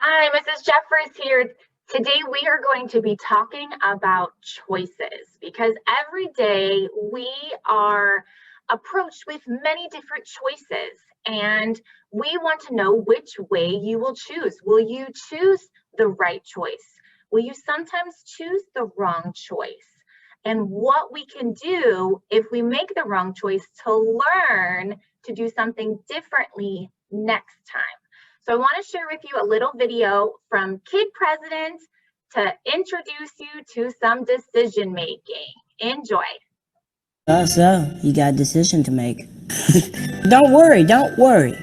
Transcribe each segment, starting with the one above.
Hi, Mrs. Jeffers here. Today we are going to be talking about choices because every day we are approached with many different choices and we want to know which way you will choose. Will you choose the right choice? Will you sometimes choose the wrong choice? And what we can do if we make the wrong choice to learn to do something differently next time. So I want to share with you a little video from Kid President to introduce you to some decision making. Enjoy. So, you got a decision to make. Don't worry.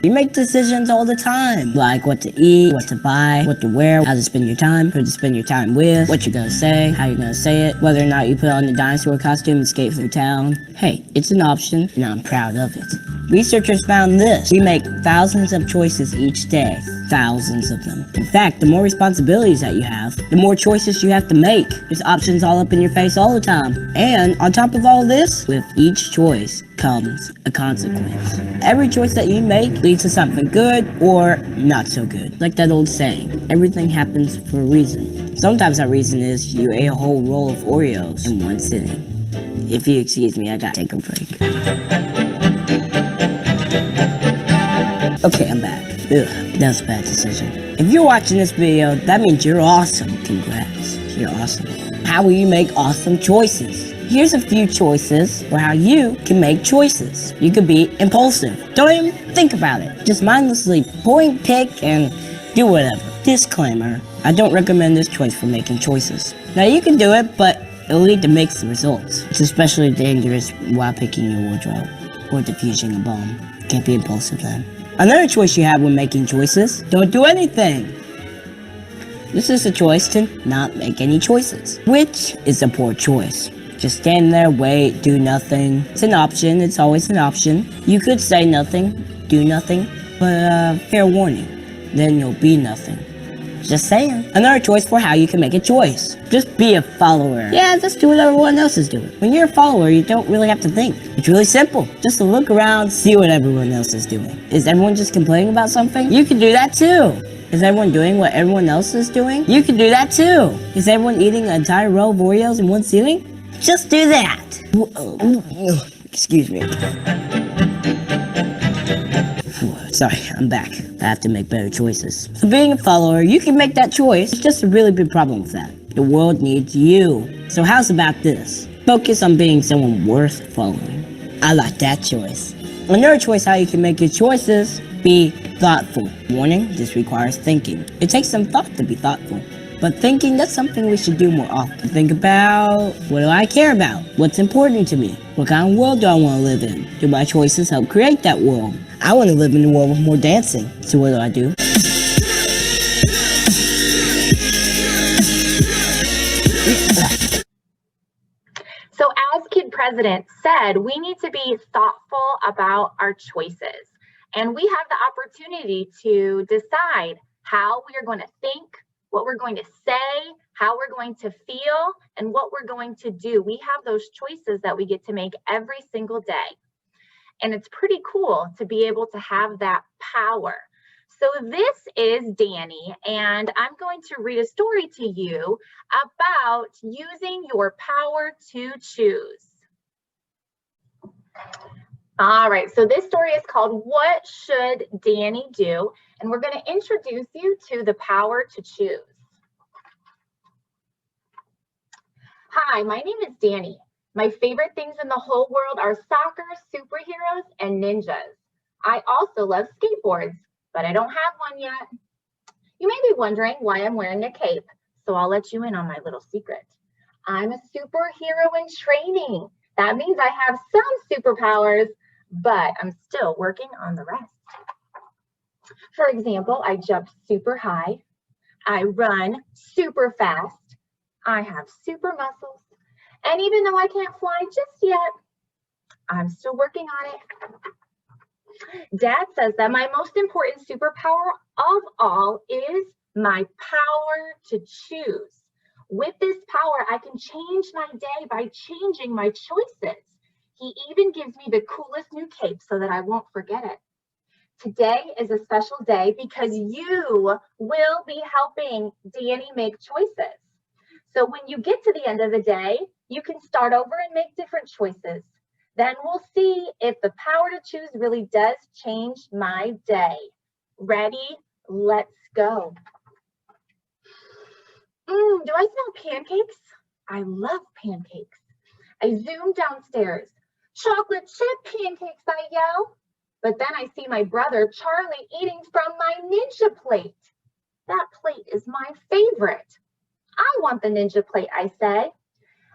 You make decisions all the time. Like what to eat, what to buy, what to wear, how to spend your time, who to spend your time with, what you're gonna say, how you're gonna say it, whether or not you put on the dinosaur costume and skate through town. Hey, it's an option, and I'm proud of it. Researchers found this. We make thousands of choices each day. Thousands of them. In fact, the more responsibilities that you have, the more choices you have to make. There's options all up in your face all the time. And on top of all this, with each choice comes a consequence. Every choice that you make leads to something good or not so good. Like that old saying, everything happens for a reason. Sometimes that reason is you ate a whole roll of Oreos in one sitting. If you excuse me, I gotta take a break. Okay, I'm back. Ugh, that was a bad decision. If you're watching this video, that means you're awesome. Congrats, you're awesome. How will you make awesome choices? Here's a few choices for how you can make choices. You could be impulsive. Don't even think about it. Just mindlessly point, pick, and do whatever. Disclaimer, I don't recommend this choice for making choices. Now you can do it, but it'll lead to mixed results. It's especially dangerous while picking your wardrobe or defusing a bomb. Can't be impulsive then. Another choice you have when making choices, don't do anything. This is a choice to not make any choices, which is a poor choice. Just stand there, wait, do nothing. It's an option, it's always an option. You could say nothing, do nothing, but fair warning, then you'll be nothing. Just saying. Another choice for how you can make a choice. Just be a follower. Yeah, just do what everyone else is doing. When you're a follower, you don't really have to think. It's really simple. Just to look around, see what everyone else is doing. Is everyone just complaining about something? You can do that too. Is everyone doing what everyone else is doing? You can do that too. Is everyone eating an entire row of Oreos in one sitting? Just do that. Excuse me. Sorry, I'm back. I have to make better choices. So being a follower, you can make that choice. It's just a really big problem with that. The world needs you. So how's about this? Focus on being someone worth following. I like that choice. Another choice how you can make your choices, be thoughtful. Warning, this requires thinking. It takes some thought to be thoughtful. But thinking, that's something we should do more often. Think about, what do I care about? What's important to me? What kind of world do I want to live in? Do my choices help create that world? I want to live in a world with more dancing. So what do? So as Kid President said, we need to be thoughtful about our choices. And we have the opportunity to decide how we are going to think, what we're going to say, how we're going to feel, and what we're going to do. We have those choices that we get to make every single day. And it's pretty cool to be able to have that power. So this is Danny, and I'm going to read a story to you about using your power to choose. All right, so this story is called What Should Danny Do? And we're going to introduce you to the power to choose. Hi, my name is Danny. My favorite things in the whole world are soccer, superheroes, and ninjas. I also love skateboards, but I don't have one yet. You may be wondering why I'm wearing a cape, so I'll let you in on my little secret. I'm a superhero in training. That means I have some superpowers, but I'm still working on the rest. For example, I jump super high. I run super fast. I have super muscles. And even though I can't fly just yet, I'm still working on it. Dad says that my most important superpower of all is my power to choose. With this power, I can change my day by changing my choices. He even gives me the coolest new cape so that I won't forget it. Today is a special day because you will be helping Danny make choices. So when you get to the end of the day, you can start over and make different choices. Then we'll see if the power to choose really does change my day. Ready? Let's go. Do I smell pancakes? I love pancakes. I zoom downstairs. Chocolate chip pancakes, I yell. But then I see my brother Charlie eating from my Ninja plate. That plate is my favorite. I want the Ninja plate, I say.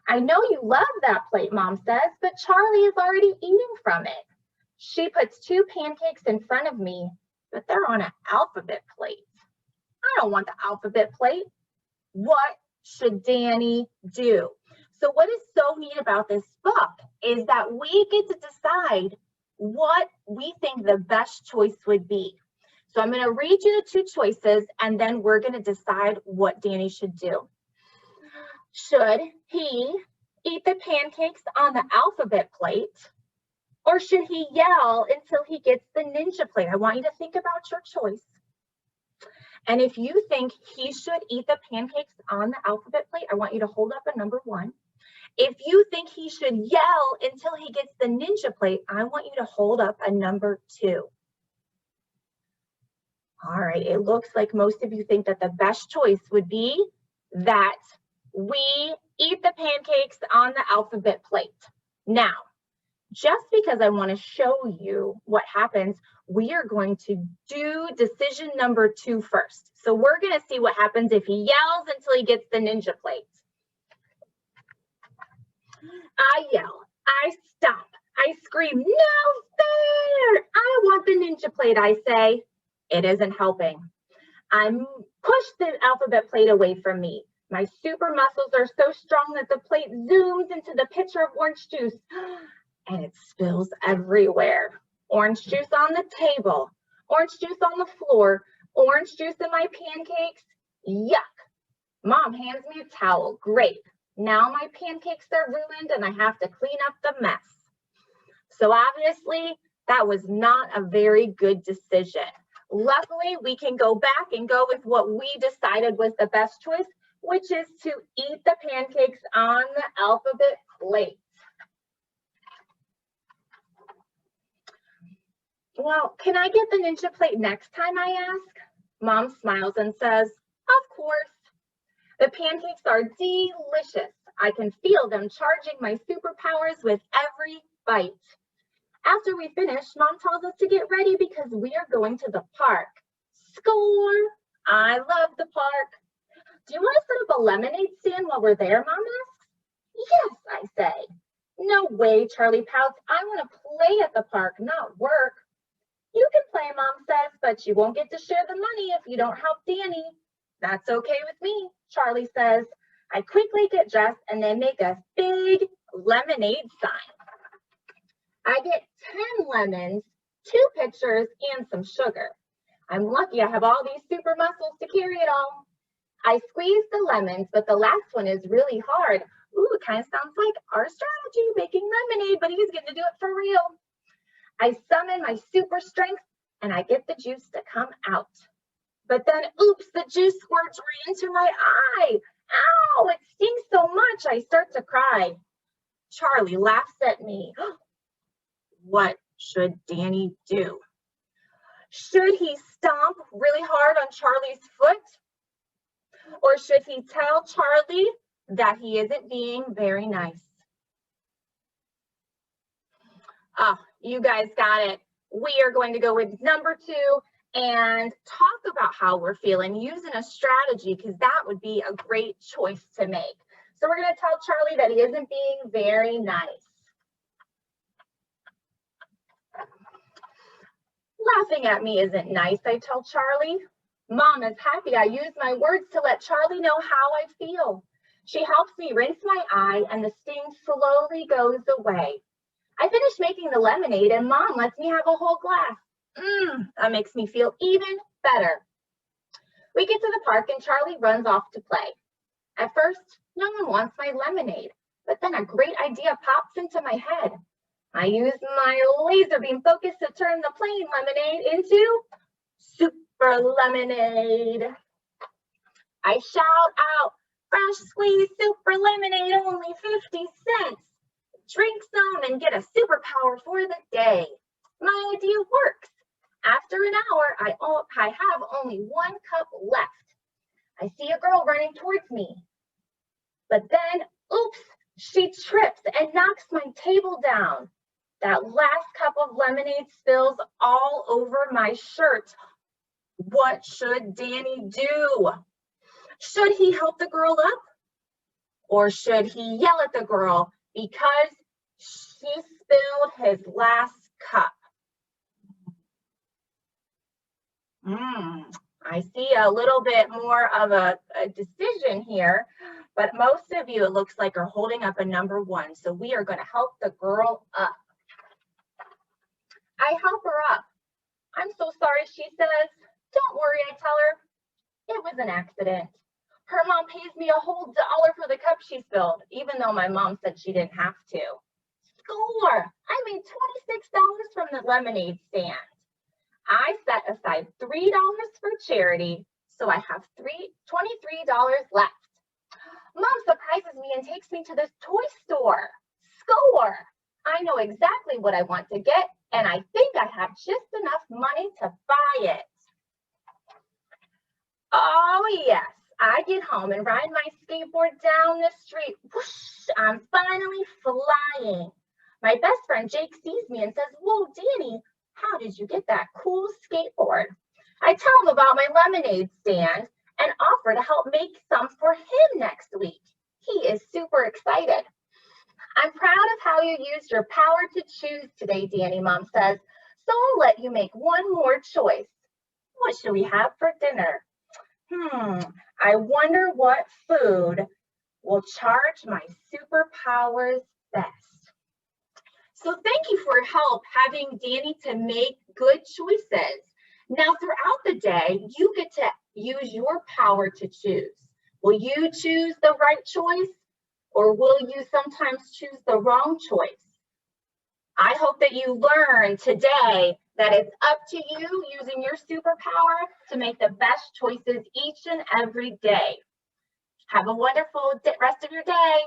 I know you love that plate, Mom says, but Charlie is already eating from it. She puts 2 pancakes in front of me, but they're on an alphabet plate. I don't want the alphabet plate. What should Danny do? So what is so neat about this book is that we get to decide what we think the best choice would be. So I'm going to read you the 2 choices, and then we're going to decide what Danny should do. Should he eat the pancakes on the alphabet plate, or should he yell until he gets the Ninja plate? I want you to think about your choice. And if you think he should eat the pancakes on the alphabet plate, I want you to hold up a number 1. If you think he should yell until he gets the Ninja plate, I want you to hold up a number 2. All right, it looks like most of you think that the best choice would be that we eat the pancakes on the alphabet plate. Now, just because I want to show you what happens, we are going to do decision number 2 first. So we're going to see what happens if he yells until he gets the Ninja plate. I yell, I stomp, I scream, no fair! I want the Ninja plate, I say. It isn't helping. I push the alphabet plate away from me. My super muscles are so strong that the plate zooms into the pitcher of orange juice and it spills everywhere. Orange juice on the table, orange juice on the floor, orange juice in my pancakes. Yuck. Mom hands me a towel. Great. Now my pancakes are ruined and I have to clean up the mess. So obviously that was not a very good decision. Luckily, we can go back and go with what we decided was the best choice, which is to eat the pancakes on the alphabet plate. Well, can I get the Ninja plate next time, I ask? Mom smiles and says, of course. The pancakes are delicious. I can feel them charging my superpowers with every bite. After we finish, Mom tells us to get ready because we are going to the park. Score! I love the park. Do you want to set up a lemonade stand while we're there, Mom asks? Yes, I say. No way, Charlie pouts. I want to play at the park, not work. You can play, Mom says, but you won't get to share the money if you don't help Danny. That's okay with me, Charlie says. I quickly get dressed and then make a big lemonade sign. I get 10 lemons, 2 pitchers, and some sugar. I'm lucky I have all these super muscles to carry it all. I squeeze the lemons, but the last one is really hard. Ooh, it kind of sounds like our strategy, making lemonade, but he's going to do it for real. I summon my super strength and I get the juice to come out. But then, oops, the juice squirts right into my eye. Ow, it stings so much, I start to cry. Charlie laughs at me. What should Danny do? Should he stomp really hard on Charlie's foot? Or should he tell Charlie that he isn't being very nice? Oh, you guys got it. We are going to go with number 2 and talk about how we're feeling using a strategy because that would be a great choice to make. So we're going to tell Charlie that he isn't being very nice. Laughing at me isn't nice, I tell Charlie. Mom is happy I used my words to let Charlie know how I feel. She helps me rinse my eye and the sting slowly goes away. I finish making the lemonade and Mom lets me have a whole glass. That makes me feel even better. We get to the park and Charlie runs off to play. At first, no one wants my lemonade, but then a great idea pops into my head. I use my laser beam focus to turn the plain lemonade into super lemonade. I shout out, fresh squeezed super lemonade, only 50 cents. Drink some and get a superpower for the day. My idea works. After an hour, I have only 1 cup left. I see a girl running towards me. But then, oops, she trips and knocks my table down. That last cup of lemonade spills all over my shirt. What should Danny do? Should he help the girl up? Or should he yell at the girl because she spilled his last cup? I see a little bit more of a decision here, but most of you, it looks like, are holding up a number 1. So we are going to help the girl up. I help her up. I'm so sorry, she says. Don't worry, I tell her. It was an accident. Her mom pays me a whole $1 for the cup she spilled, even though my mom said she didn't have to. Score! I made $26 from the lemonade stand. I set aside $3 for charity, so I have $23 left. Mom surprises me and takes me to the toy store. Score! I know exactly what I want to get, and I think I have just enough money to buy it. Oh yes, I get home and ride my skateboard down the street. Whoosh, I'm finally flying. My best friend Jake sees me and says, "Whoa, Danny, how did you get that cool skateboard?" I tell him about my lemonade stand and offer to help make some for him next week. He is super excited. I'm proud of how you used your power to choose today, Danny, Mom says. So I'll let you make one more choice. What should we have for dinner? I wonder what food will charge my superpowers best. So thank you for your help having Danny to make good choices. Now throughout the day, you get to use your power to choose. Will you choose the right choice, or will you sometimes choose the wrong choice? I hope that you learn today that it's up to you using your superpower to make the best choices each and every day. Have a wonderful rest of your day.